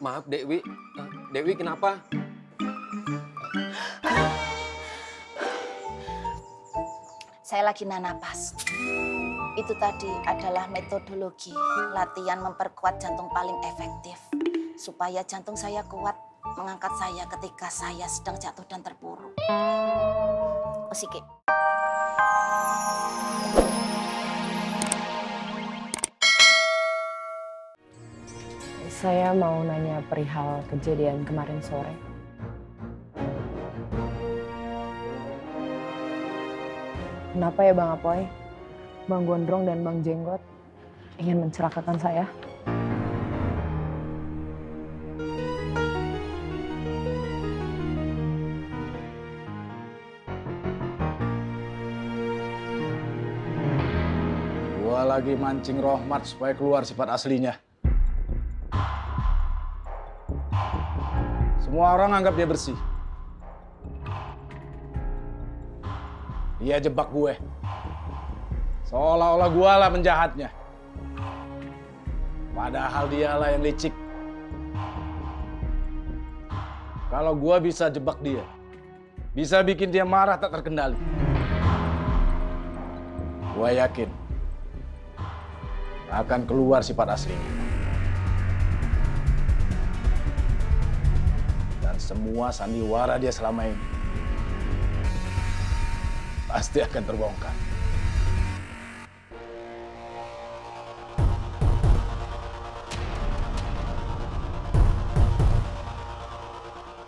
Maaf Dewi, Dewi kenapa? Saya lagi napas. Itu tadi adalah metodologi latihan memperkuat jantung paling efektif. Supaya jantung saya kuat mengangkat saya ketika saya sedang jatuh dan terpuruk. Osike. Saya mau nanya perihal kejadian kemarin sore. Kenapa ya Bang Apoy, Bang Gondrong dan Bang Jenggot ingin mencelakakan saya? Gua lagi mancing Rohmat supaya keluar sifat aslinya. Semua orang anggap dia bersih. Dia jebak gue. Seolah-olah gue lah penjahatnya. Padahal dialah yang licik. Kalau gue bisa jebak dia, bisa bikin dia marah tak terkendali. Gue yakin akan keluar sifat aslinya. Dan semua sandiwara dia selama ini pasti akan terbongkar.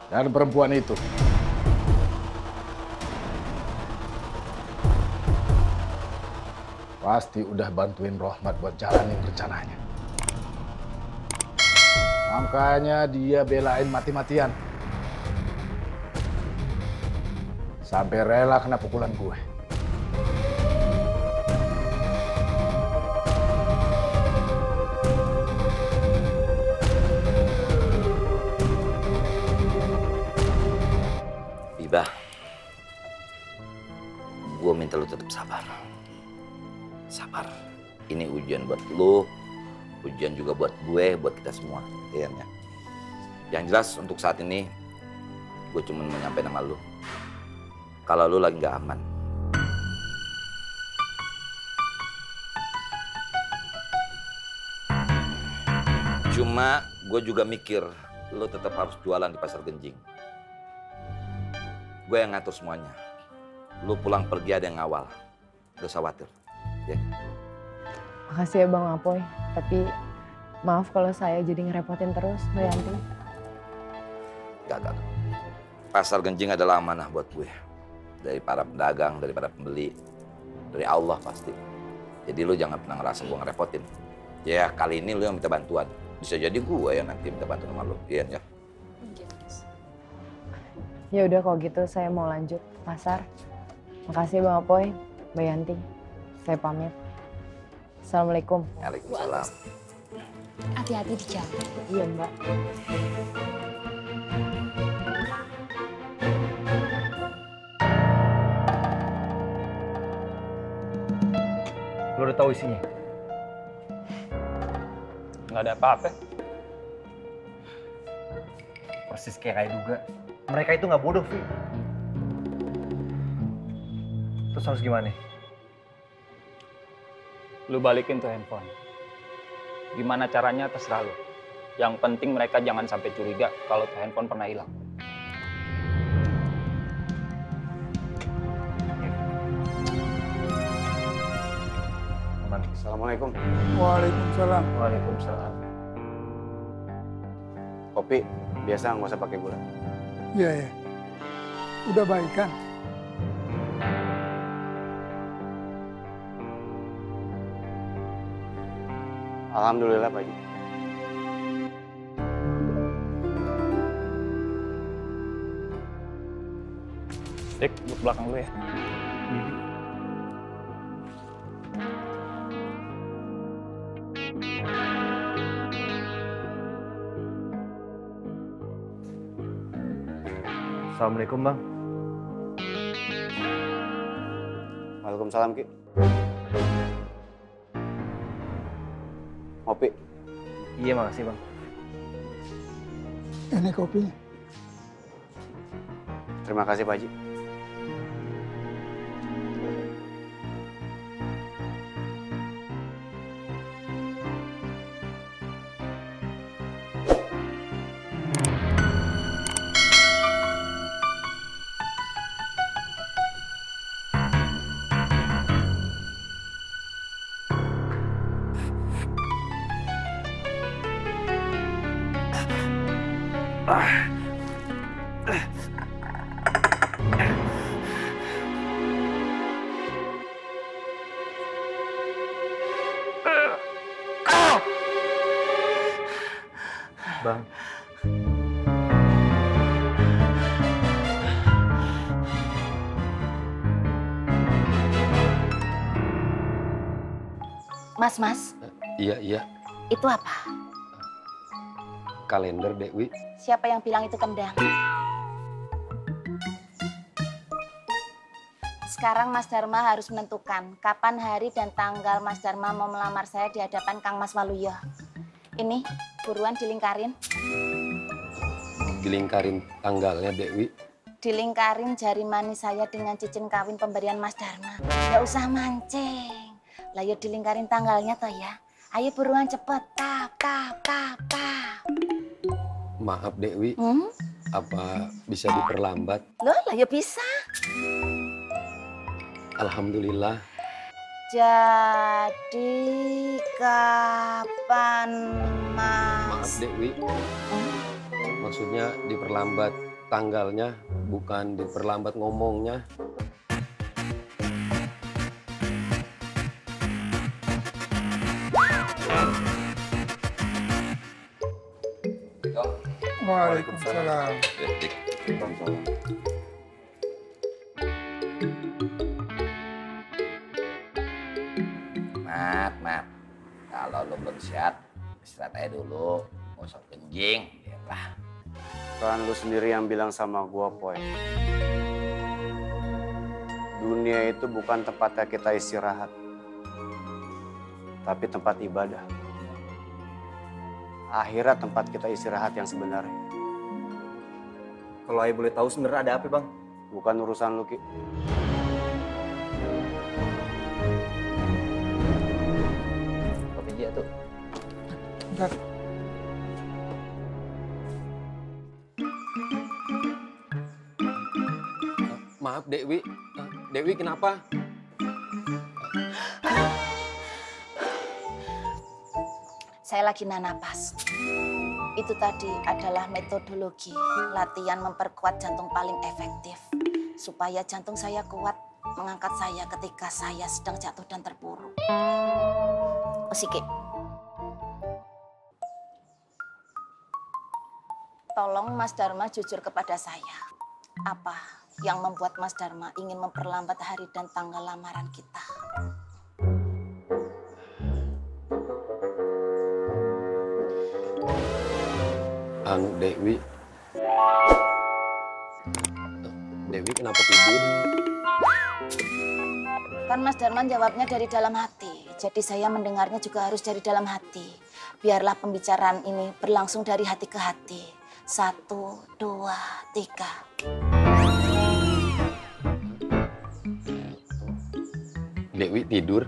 Dan perempuan itu pasti udah bantuin Rohmat buat jalanin rencananya. Makanya dia belain mati-matian. Sampai rela kena pukulan gue. Bibah, gue minta lu tetap sabar. Sabar. Ini ujian buat lu, ujian juga buat gue, buat kita semua. Ya. Yang jelas untuk saat ini, gue cuma mau nyampe nama lu. Kalau lu lagi nggak aman. Cuma gue juga mikir, lu tetap harus jualan di Pasar Genjing. Gue yang ngatur semuanya. Lu pulang pergi ada yang ngawal. Gak usah khawatir. Ya. Makasih ya Bang Apoy, tapi maaf kalau saya jadi ngerepotin terus Mbak Yanti. Gak. Pasar Genjing adalah amanah buat gue. Dari para pedagang, dari para pembeli, dari Allah pasti. Jadi lu jangan pernah ngerasa gue ngerepotin. Ya kali ini lu yang minta bantuan. Bisa jadi gue yang nanti minta bantuan sama lu. Iya ya. Ya udah kalau gitu saya mau lanjut ke pasar. Makasih Bang Apoy, Mbak Yanti. Saya pamit. Assalamualaikum. Waalaikumsalam. Hati-hati di jalan. Iya Mbak. Lo udah tahu isinya? Nggak ada apa-apa. Persis kayak Rai duga. Mereka itu nggak bodoh, Vi. Terus harus gimana nih? Lu balikin tuh handphone. Gimana caranya terserah lu. Yang penting mereka jangan sampai curiga kalau tuh handphone pernah hilang. Aman. Assalamualaikum. Waalaikumsalam. Waalaikumsalam. Kopi biasa nggak usah pakai gula. Iya ya. Udah baik kan? Alhamdulillah Pak Haji. Dik, belakang lu ya. Assalamualaikum Bang. Waalaikumsalam Ki. Ngopi. Iya makasih Bang. Ini kopi. Terima kasih Pak Haji. Bang, Mas, Iya. itu apa? Kalender Dewi. Siapa yang bilang itu kendang? Sekarang Mas Dharma harus menentukan kapan hari dan tanggal Mas Dharma mau melamar saya di hadapan Kang Mas Waluyo. Ini, buruan dilingkarin. Dilingkarin tanggalnya Dewi. Dilingkarin jari manis saya dengan cincin kawin pemberian Mas Dharma. Nggak usah mancing. Lah ya dilingkarin tanggalnya toh ya. Ayo buruan cepet. Tap. Maaf Dewi, apa bisa diperlambat? Loh, lah ya bisa. Alhamdulillah. Jadi kapan Maaf Mas? Dewi. Maksudnya diperlambat tanggalnya, bukan diperlambat ngomongnya. Waalaikumsalam. Mat. Kalau lo belum siap, istirahat aja dulu. Nggak usah kencing. Lah. Kan lu sendiri yang bilang sama gua, Poy. Dunia itu bukan tempatnya kita istirahat, tapi tempat ibadah. Akhirat tempat kita istirahat yang sebenarnya. kalau Ayah boleh tahu sebenarnya ada apa, Bang? Bukan urusan lu, Ki. Kopi dia tuh. Bentar. Maaf Dewi. Dewi kenapa? Saya lagi napas. Itu tadi adalah metodologi latihan memperkuat jantung paling efektif. Supaya jantung saya kuat mengangkat saya ketika saya sedang jatuh dan terpuruk. Siki. Tolong Mas Dharma jujur kepada saya. Apa yang membuat Mas Dharma ingin memperlambat hari dan tanggal lamaran kita? Dewi. Dewi kenapa tidur? Kan Mas Dharma jawabnya dari dalam hati. Jadi saya mendengarnya juga harus dari dalam hati. Biarlah pembicaraan ini berlangsung dari hati ke hati. 1, 2, 3. Dewi tidur.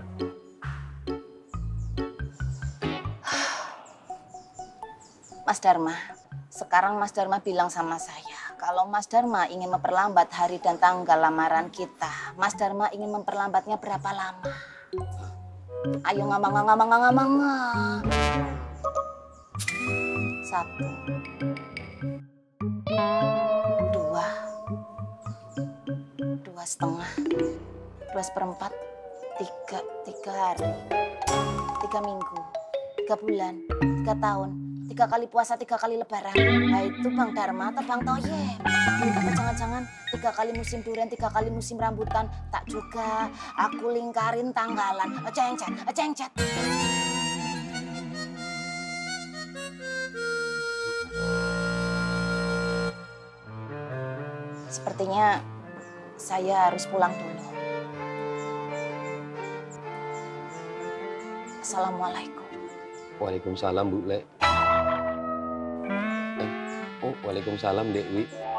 Mas Dharma, sekarang Mas Dharma bilang sama saya, kalau Mas Dharma ingin memperlambat hari dan tanggal lamaran kita, Mas Dharma ingin memperlambatnya berapa lama? Ayo ngomong. 1, 2, 2,5, 2/4, 3 hari, 3 minggu, 3 bulan, 3 tahun, 3 kali puasa, 3 kali lebaran. Nah itu Bang Dharma atau Bang Toyem? Atau jangan-jangan 3 kali musim durian, 3 kali musim rambutan. Tak juga, aku lingkarin tanggalan. Cengcet. Sepertinya saya harus pulang dulu. Assalamualaikum. Waalaikumsalam Bu Le. Waalaikumsalam, Dewi.